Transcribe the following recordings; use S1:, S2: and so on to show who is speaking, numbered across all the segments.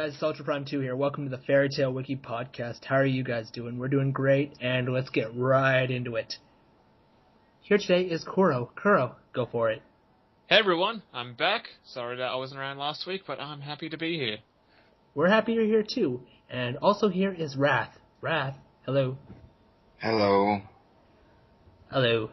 S1: guys, it's Ultra Prime 2 here. Welcome to the Fairy Tale Wiki podcast. How are you guys doing? We're doing great, and let's get right into it. Here today is Kuro. Kuro, go for it.
S2: Hey everyone, I'm back. Sorry that I wasn't around last week, but I'm happy to be here.
S1: We're happy you're here too. And also here is Wrath. Wrath, hello.
S3: Hello.
S1: Hello.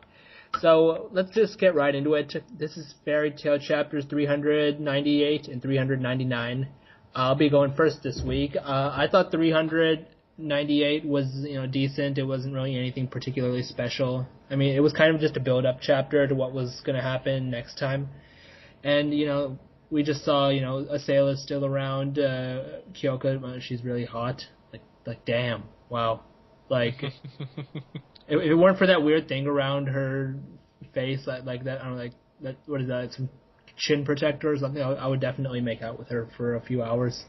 S1: So, let's just get right into it. This is Fairy Tale chapters 398 and 399. I'll be going first this week. I thought 398 was, decent. It wasn't really anything particularly special. I mean, it was kind of just a build-up chapter to what was going to happen next time. And, we just saw, Asayla's still around. Kyoka, well, she's really hot. Like, damn. Wow. Like... If it weren't for that weird thing around her face, like that, I don't know, like that. What is that? Some chin protector or something? I would definitely make out with her for a few hours.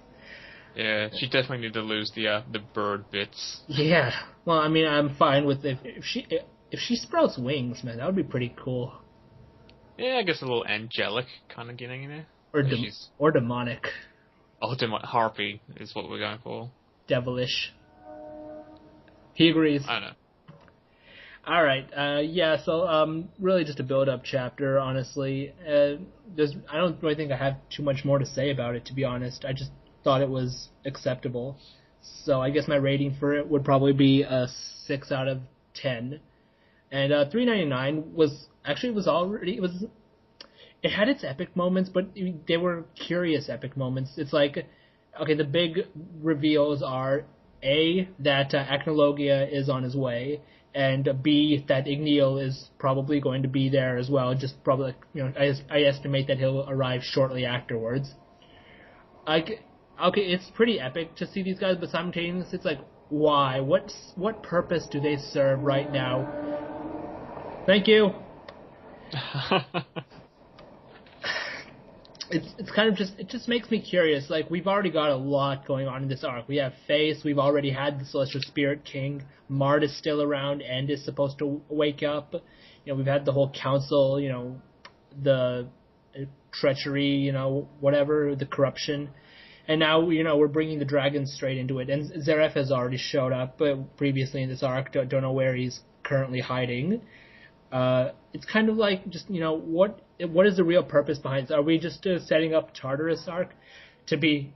S2: Yeah, she definitely need to lose the bird bits.
S1: Yeah. Well, I mean, I'm fine with if she sprouts wings, man. That would be pretty cool.
S2: Yeah, I guess a little angelic kind of getting in there.
S1: Or demonic.
S2: Oh, harpy is what we're going for.
S1: Devilish. He agrees.
S2: I know.
S1: All right, so really just a build-up chapter, honestly. I don't really think I have too much more to say about it, to be honest. I just thought it was acceptable. So I guess my rating for it would probably be a 6 out of 10. And 399 it had its epic moments, but they were curious epic moments. It's like, okay, the big reveals are, A, that Acnologia is on his way, and B, that Igneal is probably going to be there as well. Just probably, I estimate that he'll arrive shortly afterwards. Okay, it's pretty epic to see these guys, but simultaneously, it's like, why? What purpose do they serve right now? Thank you. It's kind of it just makes me curious. Like, we've already got a lot going on in this arc. We have Face, we've already had the Celestial Spirit King, Mart is still around, End is supposed to wake up. We've had the whole council, the treachery, whatever, the corruption. And now, we're bringing the dragons straight into it. And Zeref has already showed up previously in this arc. Don't know where he's currently hiding. It's kind of like just, what is the real purpose behind this? Are we just setting up Tartarus arc to be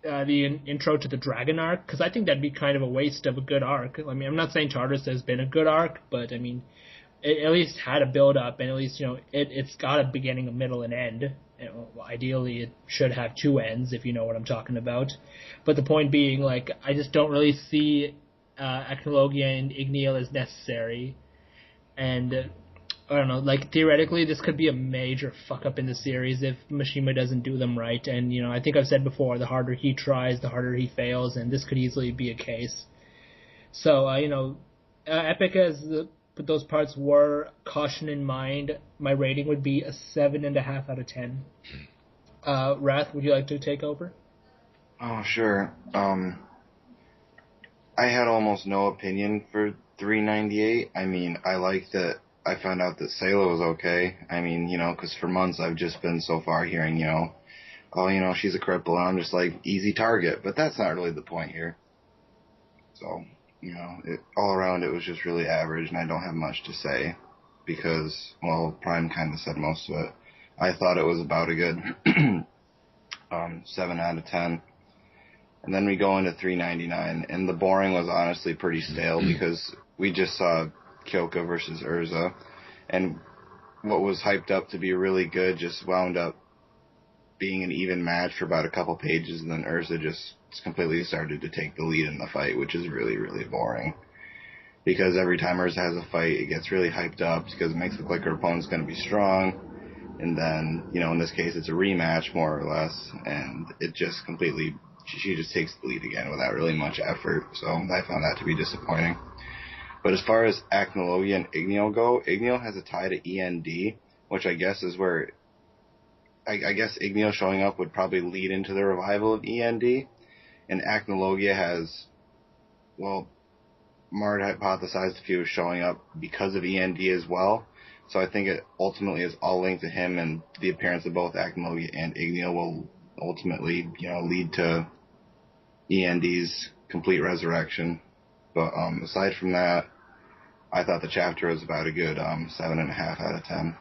S1: the intro to the Dragon arc? Because I think that'd be kind of a waste of a good arc. I mean, I'm not saying Tartarus has been a good arc, but I mean, it at least had a build-up, and at least, it's got a beginning, a middle, and end. Ideally, it should have two ends, if you know what I'm talking about. But the point being, like, I just don't really see Acnologia and Igneal as necessary. And I don't know, like, theoretically, this could be a major fuck-up in the series if Mishima doesn't do them right. And, I think I've said before, the harder he tries, the harder he fails, and this could easily be a case. So, epic as those parts were, caution in mind, my rating would be a 7.5 out of 10. Wrath, would you like to take over?
S3: Oh, sure. I had almost no opinion for 398. I mean, I like that I found out that Sayla was okay. I mean, because for months I've just been so far hearing, she's a cripple, and I'm just like, easy target. But that's not really the point here. So, all around it was just really average, and I don't have much to say because, well, Prime kind of said most of it. I thought it was about a good 7 out of 10. And then we go into 399, and the boring was honestly pretty stale because we just saw Kyoka versus Urza, and what was hyped up to be really good just wound up being an even match for about a couple pages, and then Urza just completely started to take the lead in the fight, which is really, really boring. Because every time Urza has a fight, it gets really hyped up because it makes it look like her opponent's going to be strong, and then, in this case, it's a rematch, more or less, and it just completely... She just takes the lead again without really much effort, so I found that to be disappointing. But as far as Acnologia and Igneal go, Igneal has a tie to END, which I guess is where... I guess Igneal showing up would probably lead into the revival of END, and Acnologia has... Well, Mart hypothesized if he was showing up because of END as well, so I think it ultimately is all linked to him, and the appearance of both Acnologia and Igneal will ultimately, lead to END's complete resurrection. But aside from that, I thought the chapter was about a good 7.5 out of 10.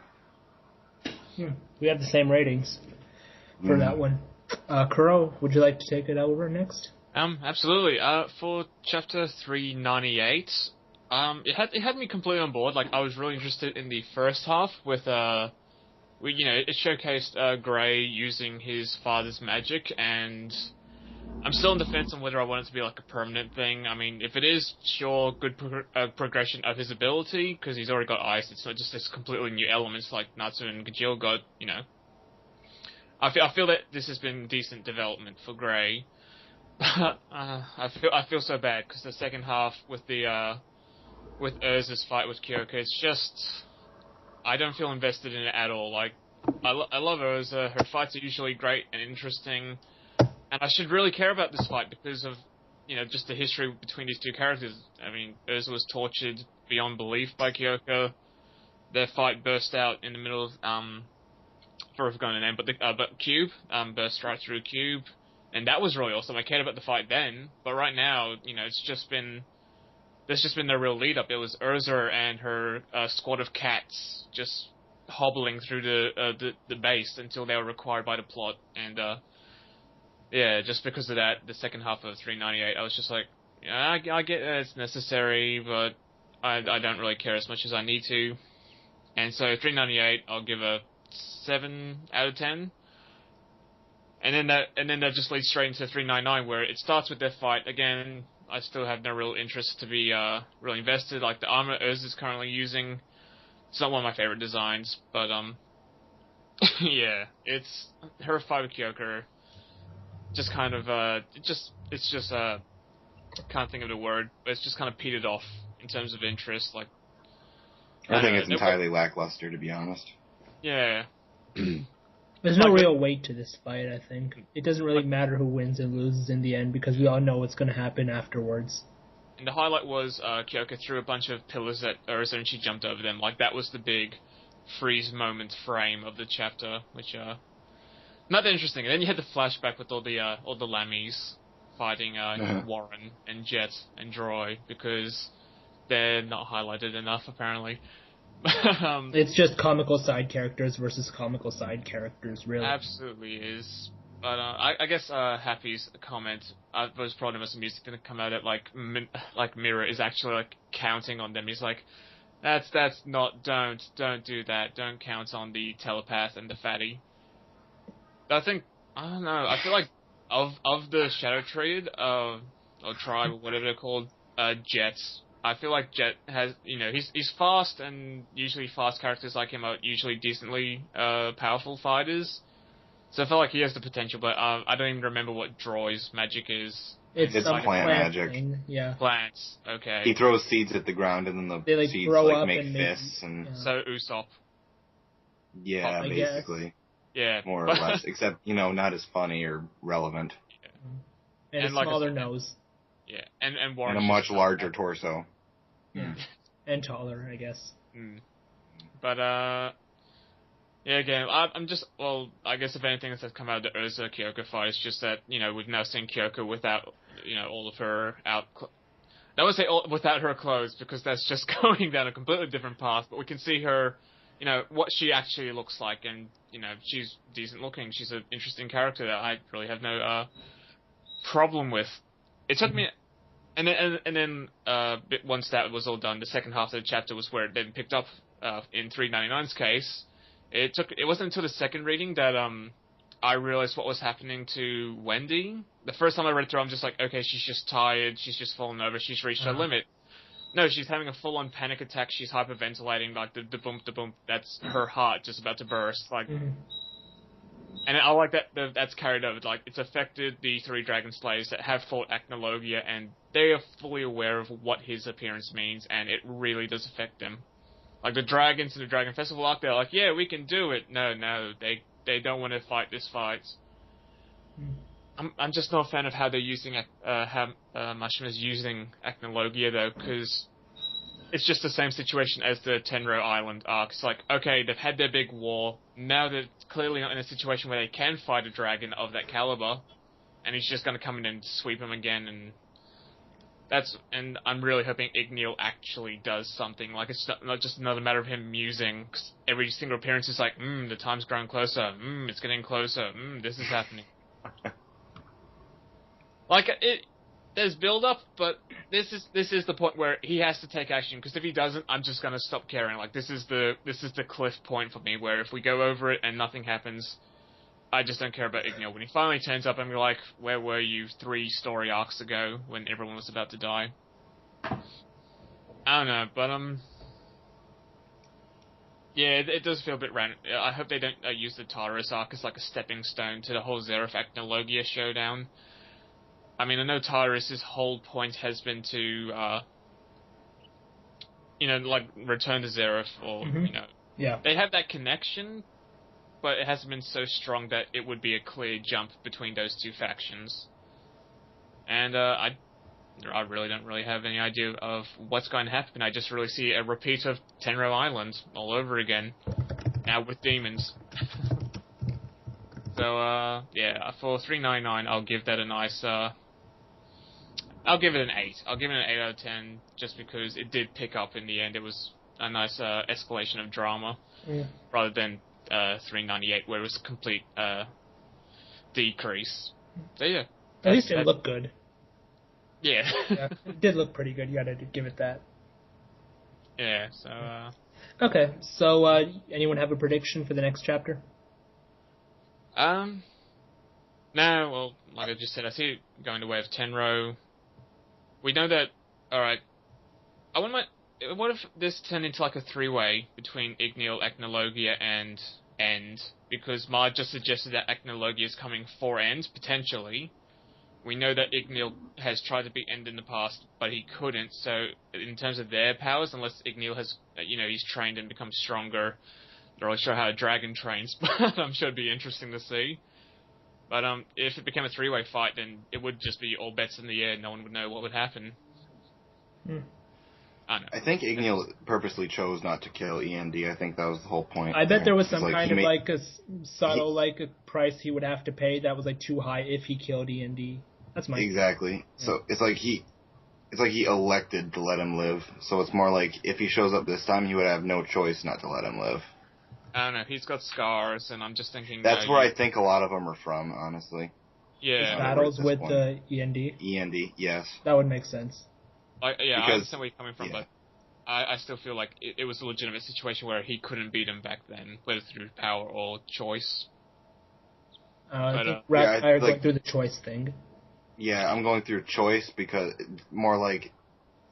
S1: We have the same ratings for that one. Kuro, would you like to take it over next?
S2: Absolutely. For chapter 398, it had me completely on board. Like, I was really interested in the first half with it showcased Gray using his father's magic, and I'm still on the fence on whether I want it to be like a permanent thing. I mean, if it is, sure, good progression of his ability, because he's already got ice. It's not just this completely new elements like Natsu and Gajil got. I feel that this has been decent development for Gray. I feel so bad because the second half with Urza's fight with Kyoko, it's just I don't feel invested in it at all. Like I love Urza, her fights are usually great and interesting, and I should really care about this fight because of just the history between these two characters. I mean, Urza was tortured beyond belief by Kyoko. Their fight burst out in the middle of for forgotten name, but Cube burst right through Cube. And that was really awesome. I cared about the fight then, but right now, there's just been no real lead up. It was Urza and her squad of cats just hobbling through the base until they were required by the plot. And just because of that, the second half of 398, I was just like, I get that it's necessary, but I don't really care as much as I need to. And so 398, I'll give a 7 out of 10. And then that just leads straight into 399, where it starts with their fight. Again, I still have no real interest to be really invested. Like the armor Urza's currently using, it's not one of my favorite designs, but it's her fight with Kyoko. Just kind of can't think of the word, but it's just kind of petered off in terms of interest. Like
S3: I think it's entirely lackluster, to be honest.
S2: Yeah.
S1: There's no real weight to this fight, I think. It doesn't really matter who wins and loses in the end because we all know what's going to happen afterwards.
S2: And the highlight was Kyoko threw a bunch of pillars at Urza and she jumped over them. Like, that was the big freeze moment frame of the chapter, which, not that interesting. And then you had the flashback with all the Lammies fighting Warren and Jet and Droy because they're not highlighted enough, apparently.
S1: It's just comical side characters versus comical side characters, really.
S2: Absolutely is. But I guess Happy's comment was probably the most amusing thing to come out at like Mirror is actually like counting on them. He's like, that's not don't do that. Don't count on the telepath and the fatty. I don't know. I feel like of the Shadow Triad or tribe or whatever they're called, Jets. I feel like Jet has, he's fast, and usually fast characters like him are usually decently powerful fighters. So I feel like he has the potential, but I don't even remember what Droy's magic is.
S3: It's like plant magic.
S1: Thing. Yeah.
S2: Plants, okay.
S3: He throws seeds at the ground, and then the seeds make fists.
S2: So Usopp.
S3: Yeah, basically.
S2: Yeah.
S3: More or less, except, not as funny or relevant.
S1: Yeah. And a smaller nose.
S2: Yeah, and Warren.
S3: And a much larger torso.
S1: Yeah. And taller, I guess.
S2: But, again, I'm just, I guess if anything that's come out of the Urza Kyoko fight is just that, we've now seen Kyoko without, all of her I would say without her clothes, because that's just going down a completely different path, but we can see her, what she actually looks like, and, she's decent looking. She's an interesting character that I really have no, problem with. It took me... And then once that was all done, the second half of the chapter was where it then picked up in 399's case. It wasn't until the second reading that I realized what was happening to Wendy. The first time I read through, I'm just like, okay, she's just tired, she's just fallen over, she's reached her limit. No, she's having a full-on panic attack, she's hyperventilating, like the boom, that's her heart just about to burst, like... And I like that's carried over. Like, it's affected the 3 Dragon Slayers that have fought Acnologia, and they are fully aware of what his appearance means, and it really does affect them. Like, the dragons in the Dragon Festival arc, they're like, yeah, we can do it. No, they don't want to fight this fight. I'm just not a fan of how they're using, how Mashima's using Acnologia, though, because it's just the same situation as the Tenro Island arc. It's like, okay, they've had their big war, now they're clearly not in a situation where they can fight a dragon of that caliber, and he's just going to come in and sweep him again, and I'm really hoping Igneel actually does something. Like, it's not just another matter of him musing, 'cause every single appearance is like, the time's growing closer, it's getting closer, this is happening. Like, there's build-up, but this is the point where he has to take action, because if he doesn't, I'm just gonna stop caring. Like, this is the cliff point for me, where if we go over it and nothing happens, I just don't care about Igneel. When he finally turns up, I'm like, where were you 3 story arcs ago when everyone was about to die? I don't know, but yeah, it does feel a bit random. I hope they don't use the Tyrus arc as like a stepping stone to the whole Zeref Acnologia showdown. I mean, I know Tyrus' whole point has been to, like, return to Zeref, or,
S1: Yeah.
S2: They have that connection, but it hasn't been so strong that it would be a clear jump between those 2 factions. And, I really don't really have any idea of what's going to happen. I just really see a repeat of Tenro Island all over again, now with demons. So, yeah, for 399, I'll give that a nice, I'll give it an 8. I'll give it an 8 out of 10, just because it did pick up in the end. It was a nice escalation of drama, rather than 398, where it was a complete decrease. So yeah.
S1: At least it looked good.
S2: Yeah.
S1: Yeah. It did look pretty good, you gotta give it that.
S2: Yeah, so...
S1: Okay, so anyone have a prediction for the next chapter?
S2: No, well, like I just said, I see it going the way of Tenro. We know that... Alright. What if this turned into like a 3-way between Igneel, Acnologia, and End? Because Mar just suggested that Acnologia is coming for End, potentially. We know that Igneel has tried to beat End in the past, but he couldn't, so in terms of their powers, unless Igneel has, he's trained and become stronger, not really sure how a dragon trains, but I'm sure it'd be interesting to see. But if it became a 3-way fight, then it would just be all bets in the air, no one would know what would happen.
S3: I think Igneel purposely chose not to kill END. I think that was the whole point.
S1: I bet there was some kind of like a subtle like a price he would have to pay that was like too high if he killed END. That's my
S3: exactly. Yeah. So it's like he elected to let him live. So it's more like if he shows up this time, he would have no choice not to let him live.
S2: I don't know. He's got scars, and I'm just thinking
S3: that's where I think a lot of them are from, honestly.
S1: Yeah, his battles with the END.
S3: END, yes.
S1: That would make sense.
S2: I understand where you're coming from, but I still feel like it was a legitimate situation where he couldn't beat him back then, whether through power or choice.
S1: I think Rat and I are going through the choice thing.
S3: Yeah, I'm going through choice because more like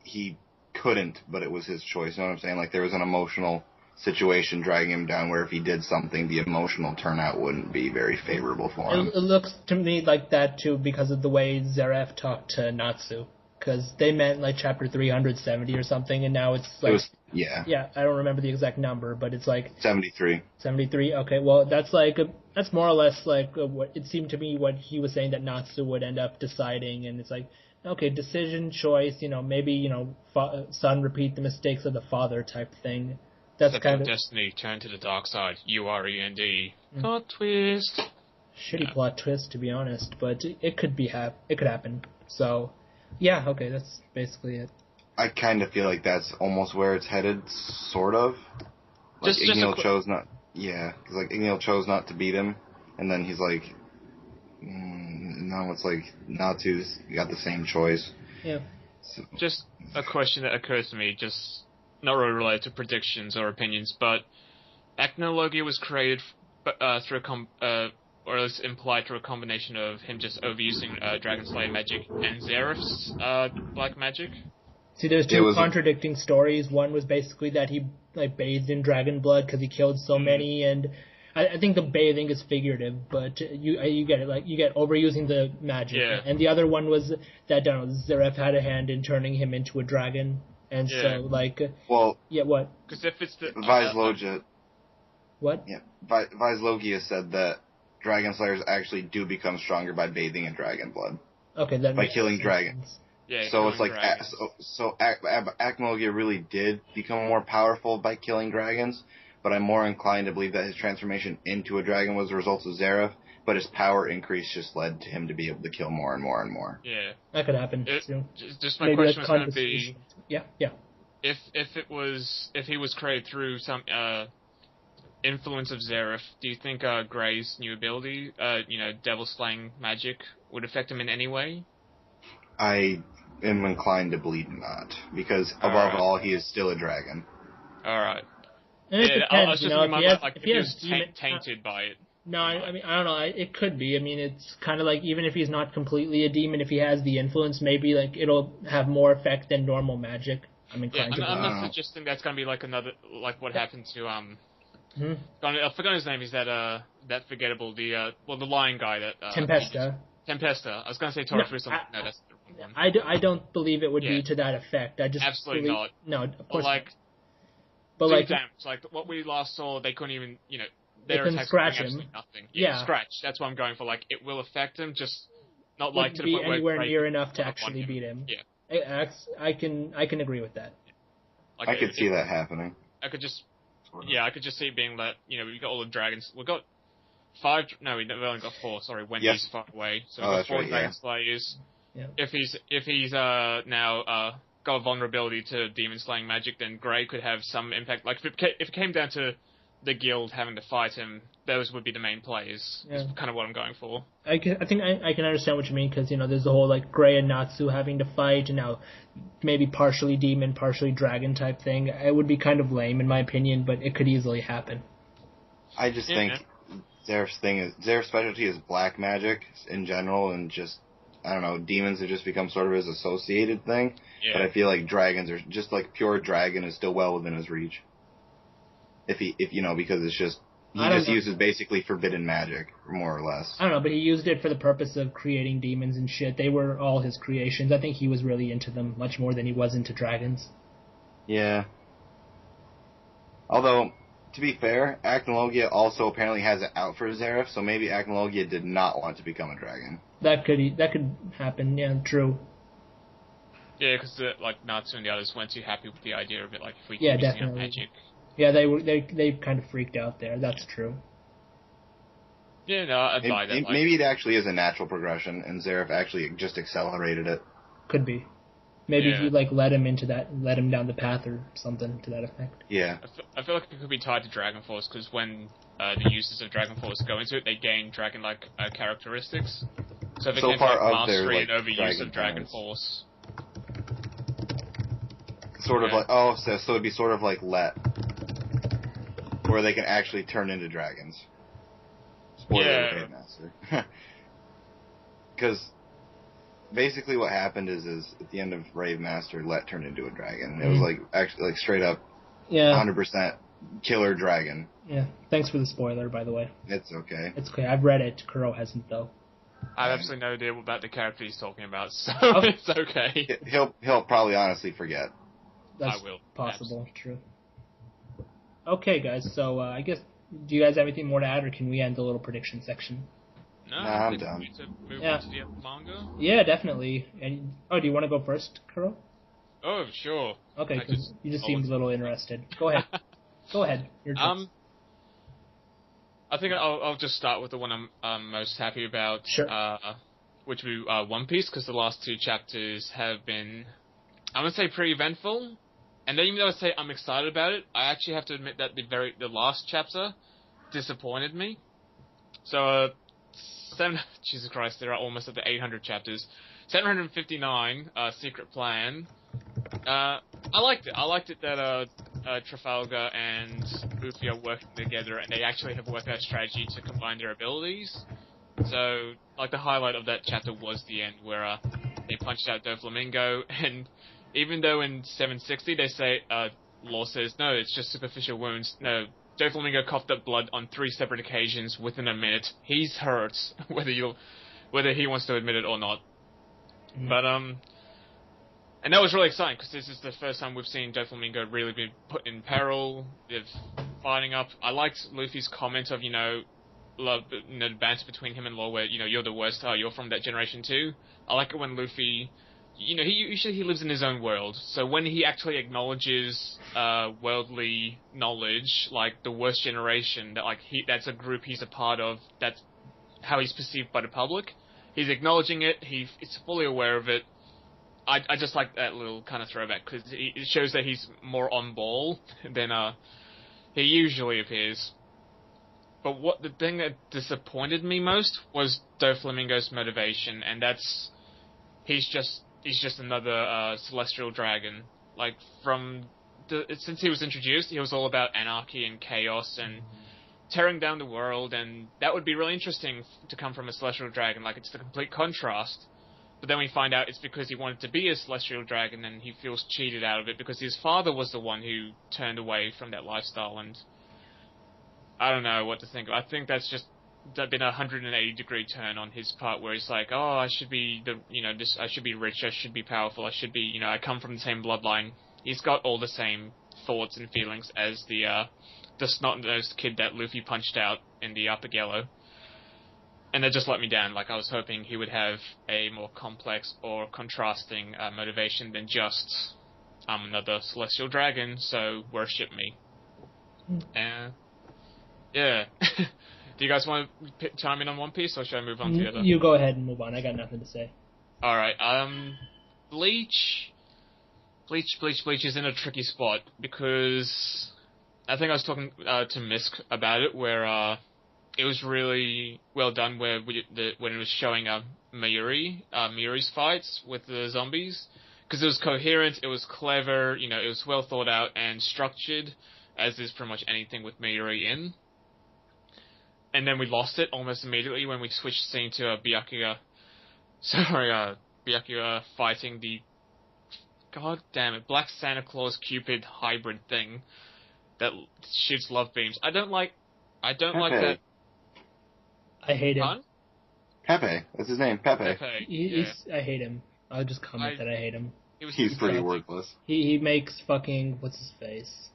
S3: he couldn't, but it was his choice. You know what I'm saying? Like there was an emotional situation dragging him down where if he did something, the emotional turnout wouldn't be very favorable for him.
S1: It looks to me like that too because of the way Zeref talked to Natsu. Because they meant like chapter 370 or something, and now it's like... Yeah, I don't remember the exact number, but it's like...
S3: 73.
S1: 73? Okay, well, that's like... that's more or less like what it seemed to me what he was saying that Natsu would end up deciding, and it's like, okay, decision, choice, maybe, son repeat the mistakes of the father type thing. That's kind of...
S2: destiny, turn to the dark side, you are END. Plot twist.
S1: Shitty plot twist, to be honest, but it could happen, so... Yeah, okay, that's basically it.
S3: I kind of feel like that's almost where it's headed, sort of. Like Igneel chose not... Yeah, because like Igneel chose not to beat him, and then he's like... now it's like, Natsu's got the same choice.
S1: Yeah.
S2: So. Just a question that occurs to me, just not really related to predictions or opinions, but Acnologia was created through or at least implied through a combination of him just overusing Dragon Slayer magic and Zeref's black magic.
S1: See, there's two contradicting stories. One was basically that he bathed in dragon blood because he killed so many, and I think the bathing is figurative, but you get it. You get overusing the magic.
S2: Yeah.
S1: And the other one was that Zeref had a hand in turning him into a dragon, and so
S3: well,
S1: yeah, what?
S2: Because if it's the
S3: Vizlogia.
S1: What?
S3: Yeah, Vizlogia said that Dragon Slayers actually do become stronger by bathing in dragon blood.
S1: Okay, that
S3: by killing dragons.
S2: Yeah,
S3: so it's like Acnologia really did become more powerful by killing dragons, but I'm more inclined to believe that his transformation into a dragon was a result of Zeref but his power increase just led to him to be able to kill more and more and more.
S2: Yeah.
S1: That could happen too.
S2: Just my
S1: Maybe
S2: question
S1: that's
S2: was going
S1: kind
S2: to
S1: of
S2: be,
S1: yeah.
S2: if he was created through some influence of Zeref, do you think Gray's new ability, devil slaying magic, would affect him in any way?
S3: I am inclined to believe not, because above all, he is still a dragon.
S2: All right.
S1: And it depends,
S2: I was just thinking
S1: if he has
S2: tainted by it.
S1: No, I mean, I don't know. It could be. I mean, it's kind of like, even if he's not completely a demon, if he has the influence, maybe like it'll have more effect than normal magic. I'm inclined to.
S2: I'm not suggesting that's gonna be like another, like what happened to I forgot his name. Is that forgettable? The lion guy that
S1: Tempesta.
S2: Tempesta. I was gonna say Torchwood. No, that's the wrong one.
S1: I don't believe it would be to that effect. I just
S2: absolutely not.
S1: No, of course.
S2: But like what we last saw, they couldn't even
S1: they can scratch him.
S2: Nothing. Yeah, scratch. That's what I'm going for. Like, it will affect him, just not like to the point where
S1: anywhere near enough to actually beat him.
S2: Yeah,
S1: I can agree with that.
S3: Like, I could see that happening.
S2: I could just see it being that we got all the dragons. We've got 5. No, we've only got 4. Sorry, Wendy's far away. So we've got 4 dragon slayers.
S1: Yeah.
S2: If he's now got a vulnerability to demon slaying magic, then Gray could have some impact. Like, if it came down to the guild having to fight him, those would be the main players. Yeah. Is kind of what I'm going for.
S1: I think I can understand what you mean, because there's the whole like Gray and Natsu having to fight, and now maybe partially demon, partially dragon type thing. It would be kind of lame in my opinion, but it could easily happen.
S3: I just think Zeref's specialty is black magic in general, and just I don't know, demons have just become sort of his associated thing. Yeah. But I feel like dragons are just like pure dragon is still well within his reach. If because it's just he just uses basically forbidden magic, more or less.
S1: I don't know, but he used it for the purpose of creating demons and shit. They were all his creations. I think he was really into them much more than he was into dragons.
S3: Yeah. Although, to be fair, Acnologia also apparently has it out for Zeref, so maybe Acnologia did not want to become a dragon.
S1: That could happen. Yeah, true.
S2: Yeah, because Natsu and the others weren't too happy with the idea of it. Like, if we
S1: keep
S2: using our magic.
S1: Yeah, they kind of freaked out there. That's true.
S2: Yeah, no, I'd buy that.
S3: Maybe it actually is a natural progression, and Zeref actually just accelerated it.
S1: Could be. Maybe if you led him down the path or something to that effect.
S3: Yeah.
S2: I feel like it could be tied to Dragon Force, because when the users of Dragon Force go into it, they gain dragon-like characteristics. So if it came like mastery and overuse of Dragon Force.
S3: Sort of so it'd be sort of like Let, where they can actually turn into dragons. Spoiler alert, Master. Because basically what happened is at the end of Rave Master, Let turned into a dragon. It was actually straight up 100% killer dragon.
S1: Yeah, thanks for the spoiler, by the way.
S3: It's okay.
S1: It's okay. I've read it. Kuro hasn't, though.
S2: I have absolutely no idea about the character he's talking about, so it's okay.
S3: He'll probably honestly forget.
S1: That's possible. True. Okay, guys. So I guess, do you guys have anything more to add, or can we end the little prediction section?
S2: No,
S3: I'm done.
S2: We need to move on to the manga.
S1: Yeah, definitely. And do you want to go first, Kuro?
S2: Oh, sure.
S1: Okay, because you just seemed a little interested. Go ahead. Go ahead. Your turn.
S2: I think I'll just start with the one I'm most happy about.
S1: Sure.
S2: Which would be One Piece, because the last 2 chapters have been, I'm gonna say, pretty eventful. And then even though I say I'm excited about it, I actually have to admit that the last chapter disappointed me. So, Jesus Christ, there are almost at the 800 chapters. 759, Secret Plan. I liked it. I liked it that Trafalgar and Luffy are working together, and they actually have worked out a strategy to combine their abilities. So, the highlight of that chapter was the end, where they punched out Doflamingo, and even though in 760 they say, Law says, no, it's just superficial wounds. No, Doflamingo coughed up blood on 3 separate occasions within a minute. He's hurt, whether he wants to admit it or not. Mm-hmm. But, and that was really exciting, because this is the first time we've seen Doflamingo really be put in peril. They're fighting up. I liked Luffy's comment of, the banter between him and Law, where, you're the worst, you're from that generation too. I like it when Luffy, he lives in his own world, so when he actually acknowledges worldly knowledge, like the worst generation, that that's a group he's a part of, that's how he's perceived by the public. He's acknowledging it. He's fully aware of it. I just like that little kind of throwback because it shows that he's more on ball than he usually appears. But the thing that disappointed me most was Doflamingo's motivation, and that's he's just another celestial dragon. Like since he was introduced, he was all about anarchy and chaos and tearing down the world, and that would be really interesting to come from a celestial dragon. Like, it's the complete contrast. But then we find out it's because he wanted to be a celestial dragon, and he feels cheated out of it because his father was the one who turned away from that lifestyle, and I don't know what to think. I think that's been a 180-degree turn on his part, where he's like, oh, I should be I should be rich, I should be powerful, I should be, I come from the same bloodline. He's got all the same thoughts and feelings as the snot-nosed kid that Luffy punched out in the Upper Yellow. And that just let me down. Like, I was hoping he would have a more complex or contrasting motivation than just, I'm another celestial dragon, so worship me. Yeah. Do you guys want to chime in on One Piece, or should I move on to the other?
S1: You go ahead and move on. I got nothing to say.
S2: Alright, Bleach is in a tricky spot, because I think I was talking to Misk about it, where it was really well done when it was showing Mayuri's fights with the zombies, because it was coherent, it was clever, it was well thought out and structured, as is pretty much anything with Mayuri in. And then we lost it almost immediately when we switched scene to Byakuya fighting the, god damn it, Black Santa Claus Cupid hybrid thing that shoots love beams. I don't like that.
S1: I hate him.
S2: Huh?
S3: Pepe. That's his name. Pepe.
S1: I hate him. I'll just comment that I hate him.
S3: He's pretty worthless.
S1: He makes fucking... What's his face?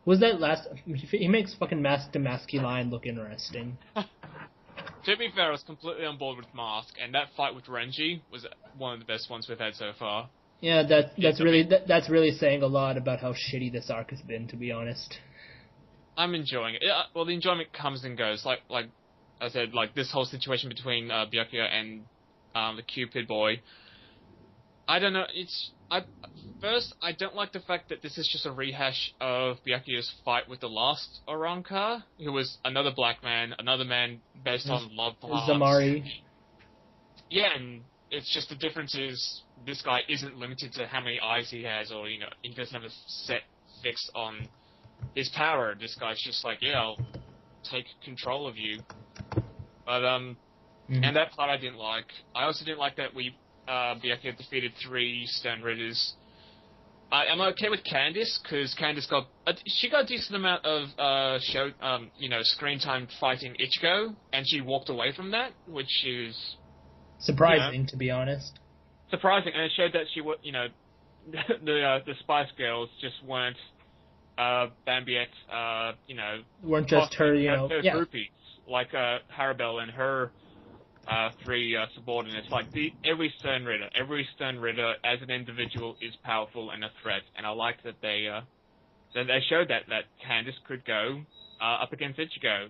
S1: Was that last... He makes fucking Mask to Masky line look interesting.
S2: To be fair, I was completely on board with Mask, and that fight with Renji was one of the best ones we've had so far.
S1: Yeah, that's really saying a lot about how shitty this arc has been, to be honest.
S2: I'm enjoying it. Yeah, well, the enjoyment comes and goes. Like I said, like this whole situation between Byakuya and the Cupid boy. I don't know. First, I don't like the fact that this is just a rehash of Byakuya's fight with the last Oranka, who was another black man, another man based on love for hearts.
S1: Zamari.
S2: Yeah, and it's just the difference is this guy isn't limited to how many eyes he has, or he doesn't have a set fix on his power. This guy's just like, yeah, I'll take control of you. But and that part I didn't like. I also didn't like that Byakuya defeated 3 Stone Ridders. I'm okay with Candice, because Candice got a decent amount of screen time fighting Ichigo, and she walked away from that, which is
S1: surprising, to be honest.
S2: Surprising, and it showed that she the Spice Girls just weren't Bambiette,
S1: weren't just her,
S2: groupies, like Harabelle and her 3 subordinates. Like every Stone Ridder as an individual is powerful and a threat, and I like that they showed that Candice could go up against Ichigo.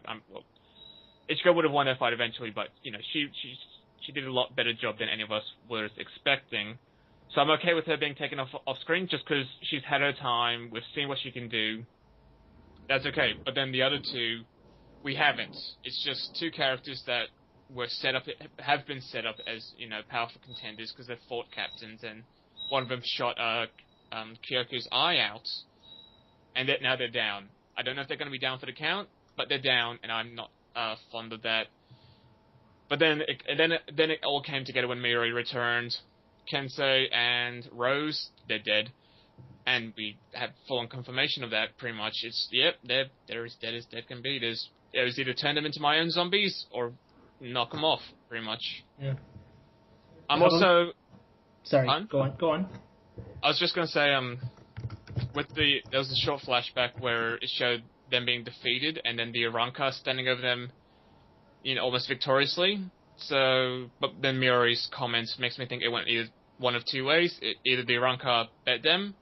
S2: Ichigo would have won that fight eventually, but she did a lot better job than any of us was expecting. So I'm okay with her being taken off screen just because she's had her time. We've seen what she can do. That's okay. But then the other 2, we haven't. It's just 2 characters that have been set up as powerful contenders because they're fort captains, and one of them shot Kyoko's eye out, and now they're down. I don't know if they're going to be down for the count, but they're down, and I'm not fond of that. But then it all came together when Miuri returned. Kensei and Rose, they're dead, and we have full-on confirmation of that. Pretty much, they're as dead as dead can be. It was either turn them into my own zombies or knock them off, pretty much.
S1: Yeah.
S2: I'm also...
S1: Sorry, go on.
S2: I was just going to say, there was a short flashback where it showed them being defeated, and then the Aranka standing over them, almost victoriously. So, but then Miori's comments makes me think it went either one of 2 ways. Either the Aranka bet them,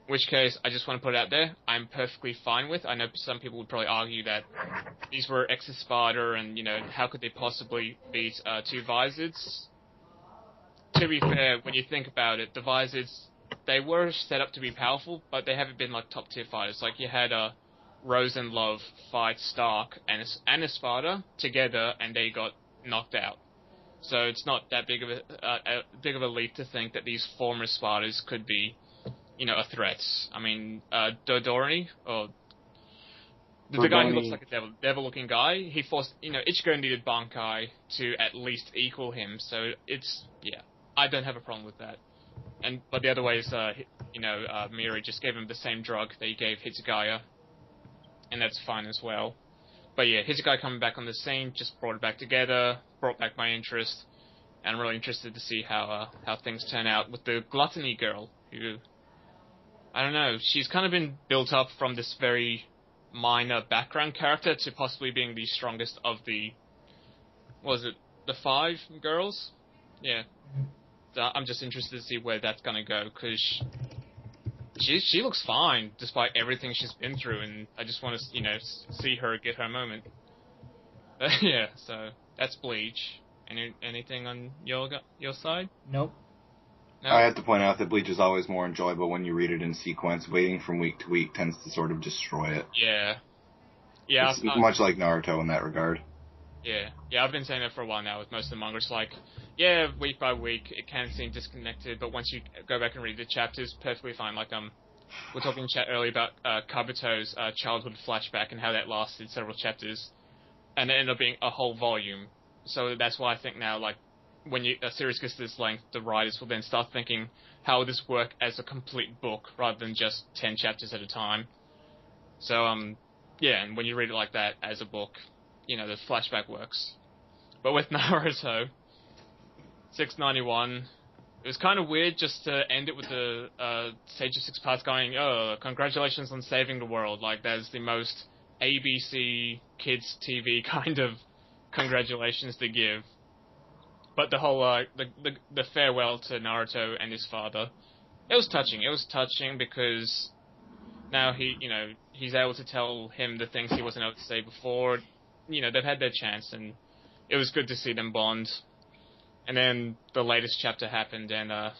S2: which case, I just want to put it out there, I'm perfectly fine with. I know some people would probably argue that these were ex-Sparta, and, how could they possibly beat two Vizards? To be fair, when you think about it, the Vizards, they were set up to be powerful, but they haven't been, top-tier fighters. Like, you had Rose and Love fight Stark and Sparta together, and they got knocked out. So it's not that big of a leap to think that these former Spartans could be a threat. I mean, Dodorani, or the guy who looks like a devil-looking guy, he forced, Ichigo needed Bankai to at least equal him, so I don't have a problem with that. But the other way is, Miri just gave him the same drug that he gave Hitsugaya, and that's fine as well. But yeah, Hitsugaya coming back on the scene just brought it back together, brought back my interest, and I'm really interested to see how things turn out with the Gluttony girl, who, I don't know, she's kind of been built up from this very minor background character to possibly being the strongest of the 5 girls? Yeah. So I'm just interested to see where that's gonna go, because she looks fine despite everything she's been through, and I just want to, see her get her moment. Yeah, so that's Bleach. Anything on your side?
S1: Nope.
S2: No?
S3: I have to point out that Bleach is always more enjoyable when you read it in sequence. Waiting from week to week tends to sort of destroy it.
S2: Yeah. Yeah.
S3: It's much like Naruto in that regard.
S2: Yeah. Yeah, I've been saying that for a while now with most of the manga. It's like, yeah, week by week, it can seem disconnected, but once you go back and read the chapters, perfectly fine. Like, we're talking in chat earlier about Kabuto's childhood flashback and how that lasted several chapters, and it ended up being a whole volume. So that's why I think now, like, when a series gets to this length, the writers will then start thinking, how will this work as a complete book, rather than just 10 chapters at a time? So, yeah, and when you read it like that as a book, the flashback works. But with Naruto, 691, it was kind of weird just to end it with the Sage of Six Parts going, oh, congratulations on saving the world. Like, that's the most ABC kids TV kind of congratulations to give. But the whole, the farewell to Naruto and his father, it was touching. It was touching because now he's able to tell him the things he wasn't able to say before. They've had their chance, and it was good to see them bond. And then the latest chapter happened, and I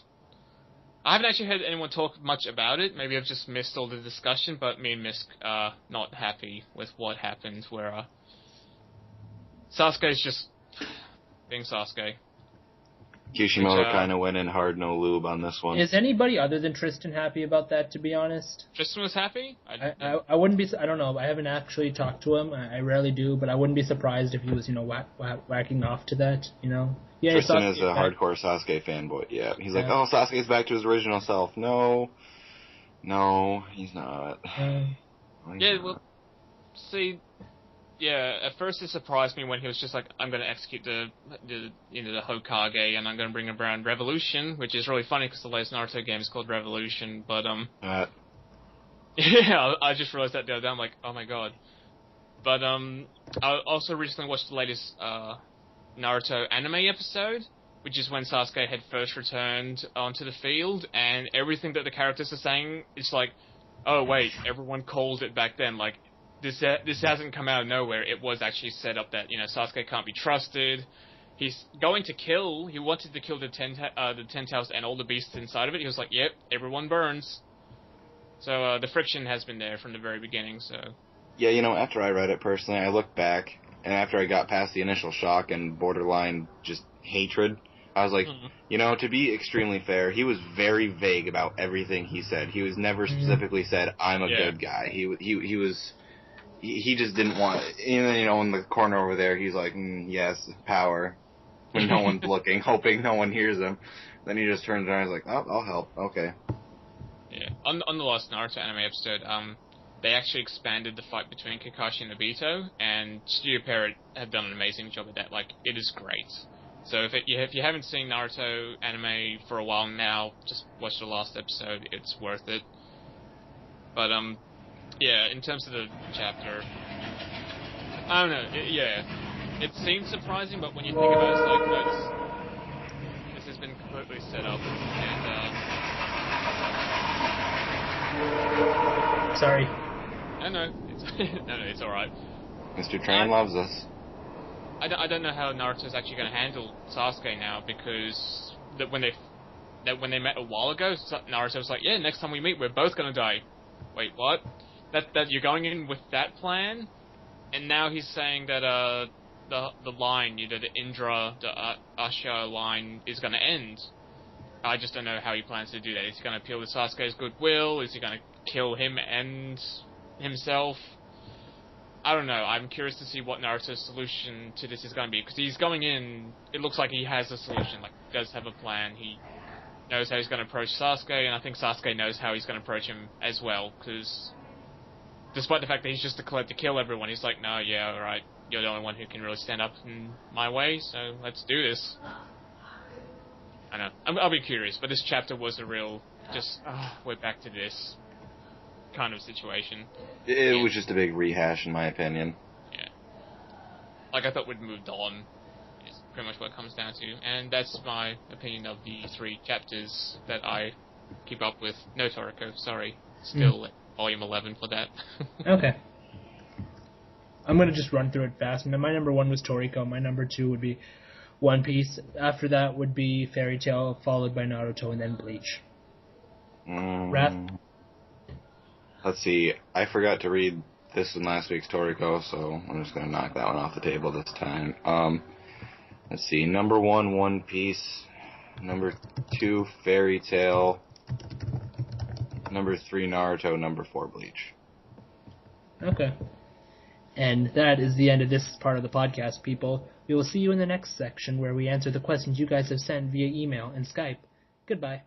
S2: haven't actually heard anyone talk much about it. Maybe I've just missed all the discussion, but me and Misk are not happy with what happened, where Sasuke's just being Sasuke.
S3: Kishimoto kind of went in hard, no lube on this one.
S1: Is anybody other than Tristan happy about that, to be honest?
S2: Tristan was happy?
S1: I wouldn't be... I don't know. I haven't actually talked to him. I rarely do, but I wouldn't be surprised if he was, whacking off to that, Yeah,
S3: Tristan is a hardcore Sasuke fanboy, yeah. He's like, oh, Sasuke's back to his original self. No, he's not.
S2: Well, see... Yeah, at first it surprised me when he was just like, I'm going to execute the Hokage, and I'm going to bring around Revolution, which is really funny because the latest Naruto game is called Revolution, but, yeah, I just realized that the other day, I'm like, oh my god. But, I also recently watched the latest, Naruto anime episode, which is when Sasuke had first returned onto the field, and everything that the characters are saying, it's like, oh wait, everyone called it back then, like, This hasn't come out of nowhere. It was actually set up that, Sasuke can't be trusted. He's going to kill. He wanted to kill the Ten Tails and all the beasts inside of it. He was like, yep, everyone burns. So the friction has been there from the very beginning, so...
S3: Yeah, after I read it personally, I looked back, and after I got past the initial shock and borderline just hatred, I was like, to be extremely fair, he was very vague about everything he said. He was never specifically said, I'm a good guy. He was... He just didn't want it. Even, in the corner over there, he's like, yes, power. When no one's looking, hoping no one hears him. Then he just turns around and is like, oh, I'll help. Okay.
S2: Yeah. On the last Naruto anime episode, they actually expanded the fight between Kakashi and Obito, and Studio Parrot have done an amazing job at that. Like, it is great. So if you haven't seen Naruto anime for a while now, just watch the last episode. It's worth it. But, yeah, in terms of the chapter, I don't know, it seems surprising, but when you think about it, it's like, no, this has been completely set up, and,
S1: Sorry.
S2: No, it's it's all right.
S3: Mr. Train loves us.
S2: I don't know how Naruto's actually going to handle Sasuke now, because when they met a while ago, Naruto was like, "Yeah, next time we meet, we're both going to die." Wait, what? That you're going in with that plan? And now he's saying that the line, the Indra, the Asha line is going to end. I just don't know how he plans to do that. Is he going to appeal to Sasuke's goodwill? Is he going to kill him and himself? I don't know. I'm curious to see what Naruto's solution to this is going to be, because he's going in. It looks like he has a solution. Like, he does have a plan. He knows how he's going to approach Sasuke, and I think Sasuke knows how he's going to approach him as well. Because despite the fact that he's just declared to kill everyone, he's like, "No, yeah, all right. You're the only one who can really stand up in my way, so let's do this." I know. I'll be curious, but this chapter was a real we're back to this kind of situation.
S3: It was just a big rehash, in my opinion.
S2: Yeah. Like, I thought we'd moved on, is pretty much what it comes down to. And that's my opinion of the 3 chapters that I keep up with. No Toriko, sorry. Still at volume 11 for that.
S1: Okay. I'm going to just run through it fast. My number 1 was Toriko. My number 2 would be One Piece. After that would be Fairy Tail, followed by Naruto, and then Bleach. Wrath?
S3: Let's see. I forgot to read this in last week's Toriko, so I'm just going to knock that one off the table this time. Let's see. Number 1, One Piece. Number 2, Fairy Tail. Number 3, Naruto. Number 4, Bleach.
S1: Okay. And that is the end of this part of the podcast, people. We will see you in the next section where we answer the questions you guys have sent via email and Skype. Goodbye.